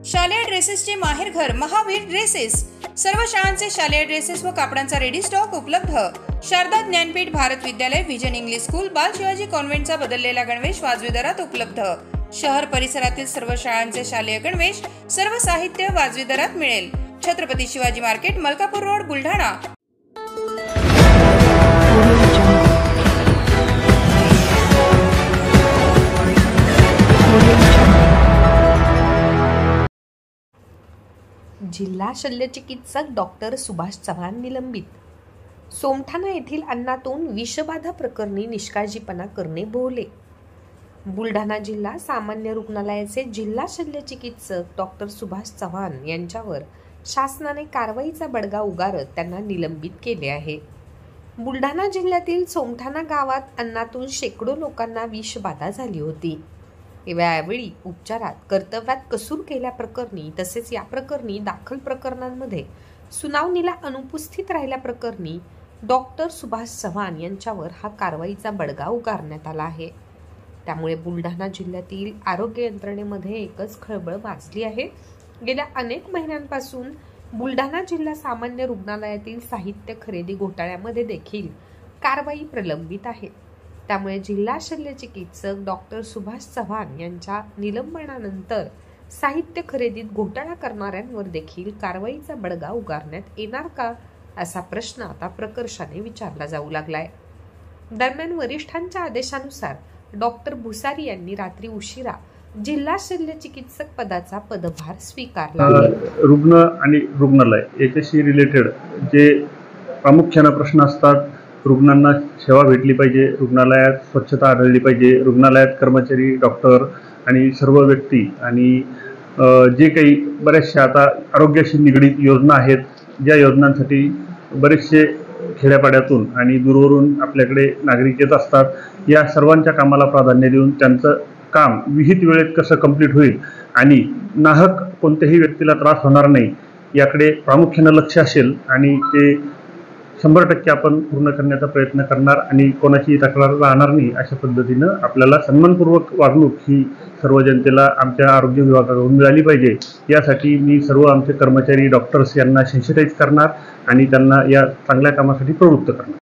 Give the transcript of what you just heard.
शालेय ड्रेसेसचे माहेरघर महावीर ड्रेसेस। सर्व शाळांचे शालेय ड्रेसेस व कापडांचा रेडी स्टॉक उपलब्ध। शारदा ज्ञानपीठ भारत विद्यालय विजन इंग्लिश स्कूल बाल शिवाजी कॉन्व्हेंटचा बदललेला गणवेश वाजवी दरात उपलब्ध। शहर परिसरातील सर्व शाळांचे शालेय गणवेश सर्व साहित्य वाजवी दरात मिळेल। Chhatrapati Shivaji market, Malkapur road, Buldhana. जिल्हा शल्यचिकित्सक डॉक्टर सुभाष चव्हाण निलंबित। सोमठाणा येथील अन्नातून विषबाधा प्रकरणी निष्काळजीपणा करणे भोवले। बुलढाणा जिल्हा सामान्य रुग्णालयाचे जिल्हा शल्यचिकित्सक डॉक्टर सुभाष चव्हाण यांच्यावर शासनाने कारवाईचा बडगा उगारत त्यांना निलंबित केले आहे। बुलढाणा जिल्ह्यातील सोमठाणा गावात अन्नातून शेकडो लोकांना विषबाधा झाली होती। यावेळी उपचारात कर्तव्यात कसूर केल्याप्रकरणी तसेच या प्रकरणी दाखल प्रकरणांमध्ये सुनावणीला अनुपस्थित राहिल्याप्रकरणी डॉक्टर सुभाष चव्हाण यांच्यावर हा कारवाईचा बडगा उगारण्यात आला आहे। त्यामुळे बुलढाणा जिल्ह्यातील आरोग्य यंत्रणेमध्ये एकच खळबळ माजली आहे। गेल्या अनेक महिन्यांपासून बुलढाणा जिल्हा सामान्य रुग्णालयातील साहित्य खरेदी घोटाळ्यामध्ये देखील कारवाई प्रलंबित आहे। त्यामुळे जिल्हा शल्यचिकित्सक डॉक्टर सुभाष चव्हाण यांच्या निलंबनानंतर साहित्य खरेदीत घोटाळा करणाऱ्यांवर देखील कारवाईचा बडगा उगारण्यात येणार का, असा प्रश्न आता प्रकर्षाने विचारला जाऊ लागलाय। दरम्यान वरिष्ठांच्या आदेशानुसार डॉक्टर भुसारी यांनी रात्री उशिरा जिल्हा शल्यचिकित्सक पदाचा पदभार स्वीकारला। रुग्ण आणि रुग्णालय याच्याशी रिलेटेड जे प्रामुख्याने प्रश्न असतात, रुग्णांना सेवा भेटली पाहिजे, रुग्णालयात स्वच्छता आढळली पाहिजे, रुग्णालयात कर्मचारी, डॉक्टर आणि सर्व व्यक्ती आणि जे काही बऱ्याचशा आता आरोग्याशी निगडीत योजना आहेत, ज्या योजनांसाठी बरेचसे खेड्यापाड्यातून आणि दूरवरून आपल्याकडे नागरिक येत असतात, या सर्वांच्या कामाला प्राधान्य देऊन त्यांचं काम विहित वेळेत कसं कंप्लीट होईल आणि नाहक कोणत्याही व्यक्तीला त्रास होणार नाही याकडे प्रामुख्याने लक्ष असेल आणि ते 100% आपण पूर्ण करण्याचा प्रयत्न करणार आणि कोणाची तक्रार राहणार नाही अशा पद्धतीनं आपल्याला सन्मानपूर्वक वागणूक ही सर्व जनतेला आमच्या आरोग्य विभागाकडून मिळाली पाहिजे। यासाठी मी सर्व आमचे कर्मचारी, डॉक्टर्स यांना सेन्सिटाईज करणार आणि त्यांना या चांगल्या कामासाठी प्रवृत्त करणार।